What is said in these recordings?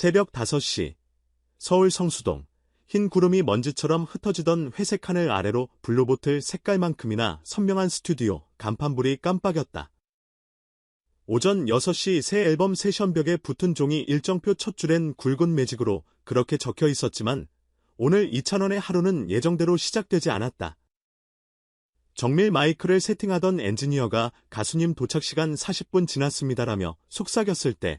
새벽 5시, 서울 성수동, 흰 구름이 먼지처럼 흩어지던 회색 하늘 아래로 블루보틀 색깔만큼이나 선명한 스튜디오 간판불이 깜빡였다. 오전 6시 새 앨범 세션벽에 붙은 종이 일정표 첫 줄엔 굵은 매직으로 그렇게 적혀 있었지만 오늘 이찬원의 하루는 예정대로 시작되지 않았다. 정밀 마이크를 세팅하던 엔지니어가 가수님 도착시간 40분 지났습니다라며 속삭였을 때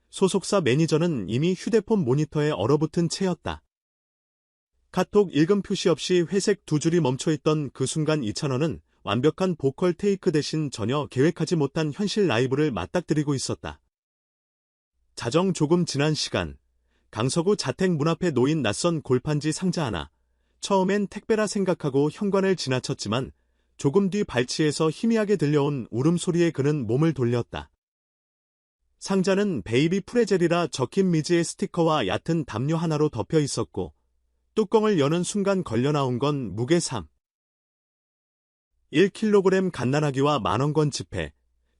소속사 매니저는 이미 휴대폰 모니터에 얼어붙은 채였다. 카톡 읽음 표시 없이 회색 두 줄이 멈춰있던 그 순간 이찬원은 완벽한 보컬 테이크 대신 전혀 계획하지 못한 현실 라이브를 맞닥뜨리고 있었다. 자정 조금 지난 시간, 강서구 자택 문 앞에 놓인 낯선 골판지 상자 하나. 처음엔 택배라 생각하고 현관을 지나쳤지만 조금 뒤 발치에서 희미하게 들려온 울음소리에 그는 몸을 돌렸다. 상자는 베이비 프레젤이라 적힌 미지의 스티커와 얕은 담요 하나로 덮여 있었고 뚜껑을 여는 순간 걸려나온 건 무게 1kg 갓난아기와 만원권 지폐,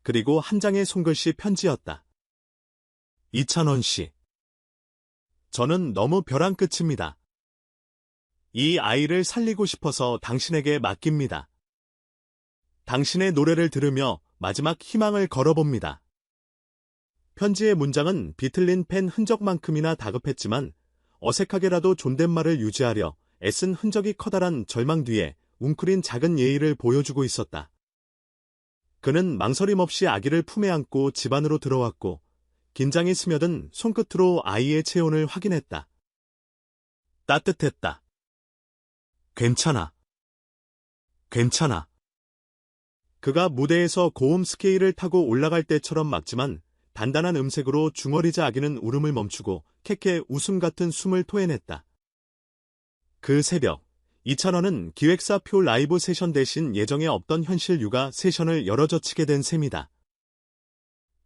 그리고 한 장의 손글씨 편지였다. 이찬원 씨. 저는 너무 벼랑 끝입니다. 이 아이를 살리고 싶어서 당신에게 맡깁니다. 당신의 노래를 들으며 마지막 희망을 걸어봅니다. 편지의 문장은 비틀린 펜 흔적만큼이나 다급했지만 어색하게라도 존댓말을 유지하려 애쓴 흔적이 커다란 절망 뒤에 웅크린 작은 예의를 보여주고 있었다. 그는 망설임 없이 아기를 품에 안고 집 안으로 들어왔고 긴장이 스며든 손끝으로 아이의 체온을 확인했다. 따뜻했다. 괜찮아. 괜찮아. 그가 무대에서 고음 스케일을 타고 올라갈 때처럼 막지만 단단한 음색으로 중얼이자 아기는 울음을 멈추고 캐캐 웃음 같은 숨을 토해냈다. 그 새벽, 이찬원은 기획사 표 라이브 세션 대신 예정에 없던 현실 육아 세션을 열어젖히게 된 셈이다.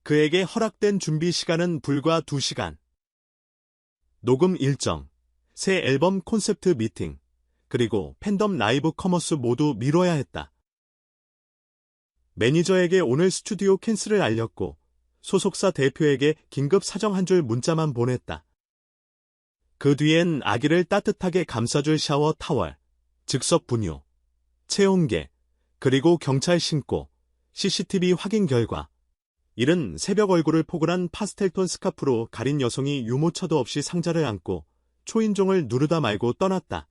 그에게 허락된 준비 시간은 불과 2시간. 녹음 일정, 새 앨범 콘셉트 미팅, 그리고 팬덤 라이브 커머스 모두 미뤄야 했다. 매니저에게 오늘 스튜디오 캔슬을 알렸고 소속사 대표에게 긴급 사정 한 줄 문자만 보냈다. 그 뒤엔 아기를 따뜻하게 감싸줄 샤워 타월, 즉석 분유, 체온계, 그리고 경찰 신고, CCTV 확인 결과. 이른 새벽 얼굴을 포근한 파스텔톤 스카프로 가린 여성이 유모차도 없이 상자를 안고 초인종을 누르다 말고 떠났다.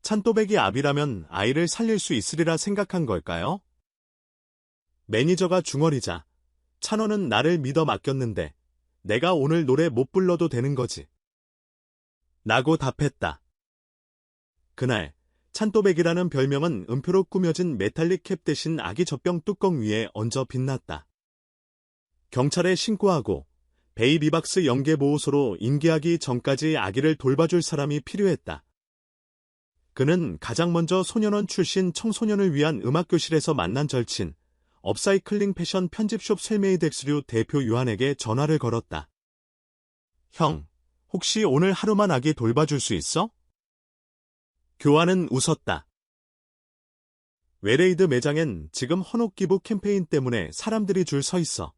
찬또배기 아비라면 아이를 살릴 수 있으리라 생각한 걸까요? 매니저가 중얼이자 찬원은 나를 믿어 맡겼는데 내가 오늘 노래 못 불러도 되는 거지. 라고 답했다. 그날 찬또백이라는 별명은 음표로 꾸며진 메탈릭 캡 대신 아기 젖병 뚜껑 위에 얹어 빛났다. 경찰에 신고하고 베이비박스 연계보호소로 인계하기 전까지 아기를 돌봐줄 사람이 필요했다. 그는 가장 먼저 소년원 출신 청소년을 위한 음악교실에서 만난 절친, 업사이클링 패션 편집숍 셀메이덱스류 대표 유한에게 전화를 걸었다. 형, 혹시 오늘 하루만 아기 돌봐줄 수 있어? 교환은 웃었다. 웨레이드 매장엔 지금 헌옷 기부 캠페인 때문에 사람들이 줄 서 있어.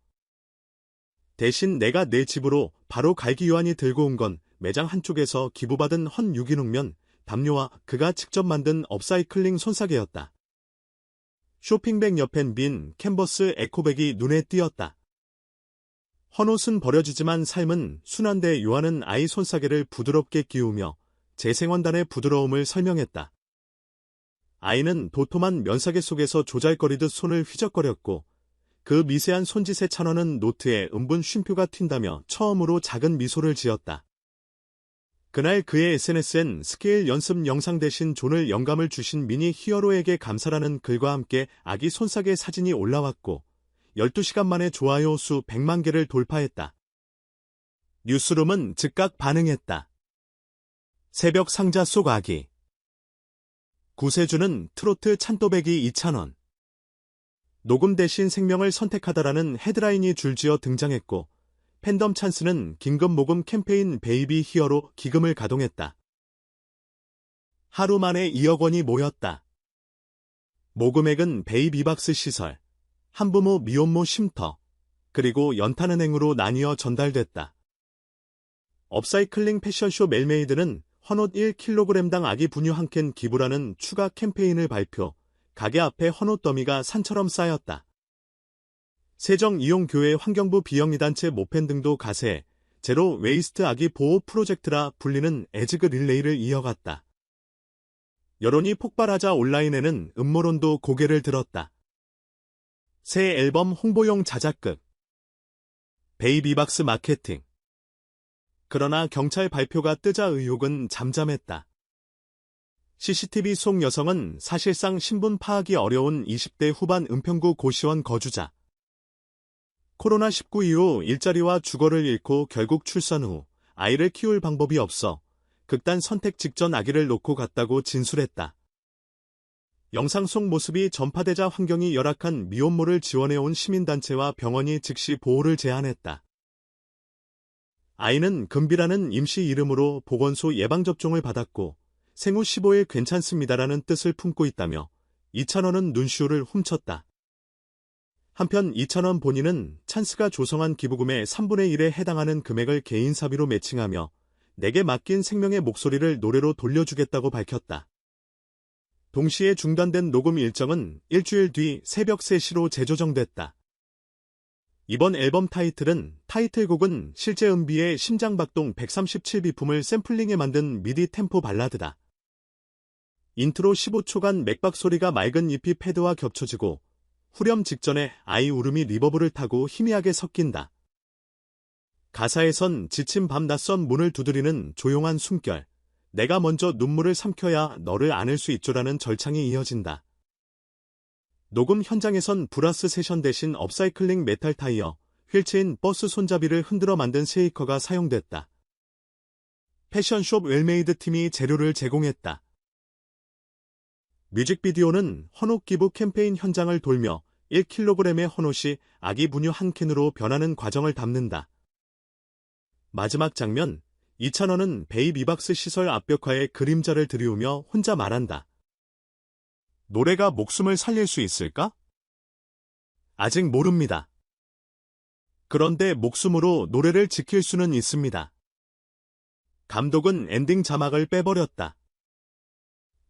대신 내가 내 집으로 바로 갈기 유한이 들고 온 건 매장 한쪽에서 기부받은 헌 유기농면, 담요와 그가 직접 만든 업사이클링 손사계였다. 쇼핑백 옆엔 빈 캔버스 에코백이 눈에 띄었다. 헌옷은 버려지지만 삶은 순한데 요한은 아이 손사계를 부드럽게 끼우며 재생원단의 부드러움을 설명했다. 아이는 도톰한 면사계 속에서 조잘거리듯 손을 휘적거렸고 그 미세한 손짓의 찬원은 노트에 은분 쉼표가 튄다며 처음으로 작은 미소를 지었다. 그날 그의 SNS엔 스케일 연습 영상 대신 존을 영감을 주신 미니 히어로에게 감사라는 글과 함께 아기 손사계 사진이 올라왔고 12시간 만에 좋아요 수 100만 개를 돌파했다. 뉴스룸은 즉각 반응했다. 새벽 상자 속 아기. 구세주는 트로트 찬또배기 이찬원. 녹음 대신 생명을 선택하다라는 헤드라인이 줄지어 등장했고 팬덤 찬스는 긴급 모금 캠페인 베이비 히어로 기금을 가동했다. 하루 만에 2억 원이 모였다. 모금액은 베이비박스 시설, 한부모 미혼모 쉼터, 그리고 연탄은행으로 나뉘어 전달됐다. 업사이클링 패션쇼 멜메이드는 헌옷 1kg당 아기 분유 1캔 기부라는 추가 캠페인을 발표, 가게 앞에 헌옷 더미가 산처럼 쌓였다. 세정이용교회 환경부 비영리단체 모펜 등도 가세, 제로 웨이스트 아기 보호 프로젝트라 불리는 에즈그 릴레이를 이어갔다. 여론이 폭발하자 온라인에는 음모론도 고개를 들었다. 새 앨범 홍보용 자작극. 베이비박스 마케팅. 그러나 경찰 발표가 뜨자 의혹은 잠잠했다. CCTV 속 여성은 사실상 신분 파악이 어려운 20대 후반 은평구 고시원 거주자. 코로나19 이후 일자리와 주거를 잃고 결국 출산 후 아이를 키울 방법이 없어 극단 선택 직전 아기를 놓고 갔다고 진술했다. 영상 속 모습이 전파되자 환경이 열악한 미혼모를 지원해온 시민단체와 병원이 즉시 보호를 제안했다. 아이는 금비라는 임시 이름으로 보건소 예방접종을 받았고 생후 15일 괜찮습니다라는 뜻을 품고 있다며 2,000원은 눈시울을 훔쳤다. 한편 2,000원 본인은 찬스가 조성한 기부금의 3분의 1에 해당하는 금액을 개인사비로 매칭하며 내게 맡긴 생명의 목소리를 노래로 돌려주겠다고 밝혔다. 동시에 중단된 녹음 일정은 일주일 뒤 새벽 3시로 재조정됐다. 이번 앨범 타이틀곡은 실제 은비의 심장박동 137bpm을 샘플링해 만든 미디 템포 발라드다. 인트로 15초간 맥박 소리가 맑은 잎이 패드와 겹쳐지고 후렴 직전에 아이 울음이 리버브를 타고 희미하게 섞인다. 가사에선 지친 밤 낯선 문을 두드리는 조용한 숨결, 내가 먼저 눈물을 삼켜야 너를 안을 수 있죠라는 절창이 이어진다. 녹음 현장에선 브라스 세션 대신 업사이클링 메탈 타이어, 휠체인 버스 손잡이를 흔들어 만든 쉐이커가 사용됐다. 패션숍 웰메이드 팀이 재료를 제공했다. 뮤직비디오는 헌옷 기부 캠페인 현장을 돌며 1kg의 헌옷이 아기 분유 1캔으로 변하는 과정을 담는다. 마지막 장면, 2,000원은 베이비박스 시설 앞벽화에 그림자를 들이우며 혼자 말한다. 노래가 목숨을 살릴 수 있을까? 아직 모릅니다. 그런데 목숨으로 노래를 지킬 수는 있습니다. 감독은 엔딩 자막을 빼버렸다.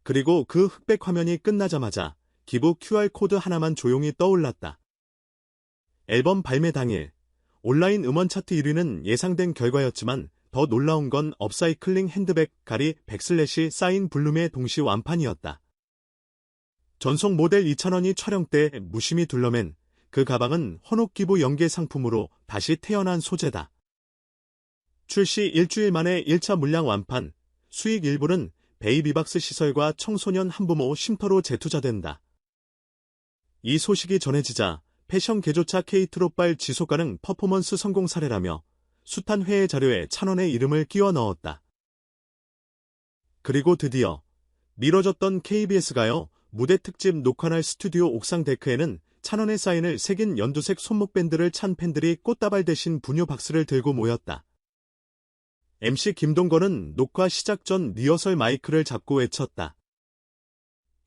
그리고 그 흑백 화면이 끝나자마자 기부 QR코드 하나만 조용히 떠올랐다. 앨범 발매 당일, 온라인 음원 차트 1위는 예상된 결과였지만 더 놀라운 건 업사이클링 핸드백 / 사인 블룸의 동시 완판이었다. 전속 모델 2,000원이 촬영 때 무심히 둘러맨 그 가방은 헌옷 기부 연계 상품으로 다시 태어난 소재다. 출시 일주일 만에 1차 물량 완판, 수익 일부는 베이비박스 시설과 청소년 한부모 쉼터로 재투자된다. 이 소식이 전해지자 패션 개조차 K-트롯발 지속가능 퍼포먼스 성공 사례라며 숱한 회의 자료에 1,000원의 이름을 끼워 넣었다. 그리고 드디어 미뤄졌던 KBS 가요 무대 특집 녹화날 스튜디오 옥상 데크에는 1,000원의 사인을 새긴 연두색 손목 밴드를 찬 팬들이 꽃다발 대신 분유 박스를 들고 모였다. MC 김동건은 녹화 시작 전 리허설 마이크를 잡고 외쳤다.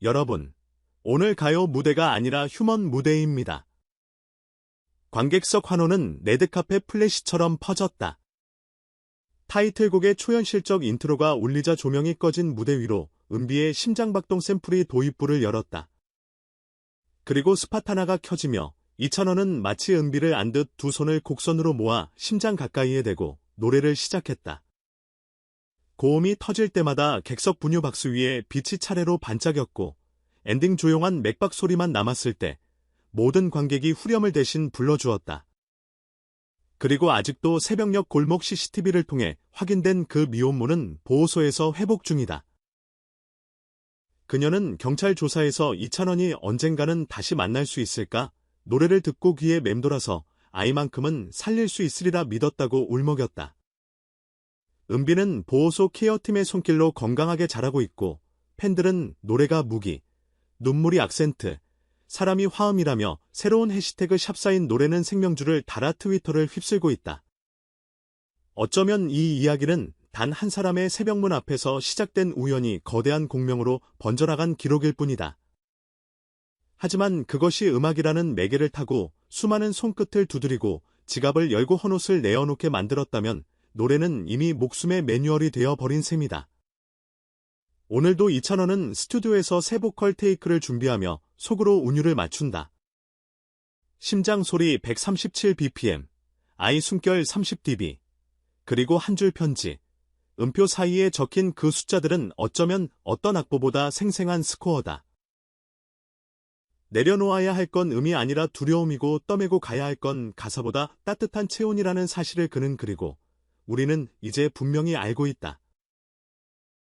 여러분, 오늘 가요 무대가 아니라 휴먼 무대입니다. 관객석 환호는 레드카펫 플래시처럼 퍼졌다. 타이틀곡의 초현실적 인트로가 울리자 조명이 꺼진 무대 위로 은비의 심장박동 샘플이 도입부를 열었다. 그리고 스파타나가 켜지며 2,000원은 마치 은비를 안듯 두 손을 곡선으로 모아 심장 가까이에 대고 노래를 시작했다. 고음이 터질 때마다 객석 분유 박스 위에 빛이 차례로 반짝였고 엔딩 조용한 맥박 소리만 남았을 때 모든 관객이 후렴을 대신 불러주었다. 그리고 아직도 새벽녘 골목 CCTV를 통해 확인된 그 미혼모는 보호소에서 회복 중이다. 그녀는 경찰 조사에서 2,000원이 언젠가는 다시 만날 수 있을까? 노래를 듣고 귀에 맴돌아서 아이만큼은 살릴 수 있으리라 믿었다고 울먹였다. 은비는 보호소 케어팀의 손길로 건강하게 자라고 있고 팬들은 노래가 무기, 눈물이 악센트, 사람이 화음이라며 새로운 해시태그 샵사인 노래는 생명줄을 달아 트위터를 휩쓸고 있다. 어쩌면 이 이야기는 단 한 사람의 새벽문 앞에서 시작된 우연히 거대한 공명으로 번져나간 기록일 뿐이다. 하지만 그것이 음악이라는 매개를 타고 수많은 손끝을 두드리고 지갑을 열고 헌옷을 내어놓게 만들었다면 노래는 이미 목숨의 매뉴얼이 되어 버린 셈이다. 오늘도 이찬원은 스튜디오에서 새 보컬 테이크를 준비하며 속으로 운율을 맞춘다. 심장 소리 137bpm, 아이 숨결 30dB, 그리고 한 줄 편지. 음표 사이에 적힌 그 숫자들은 어쩌면 어떤 악보보다 생생한 스코어다. 내려놓아야 할 건 음이 아니라 두려움이고 떠매고 가야 할 건 가사보다 따뜻한 체온이라는 사실을 그는 그리고 우리는 이제 분명히 알고 있다.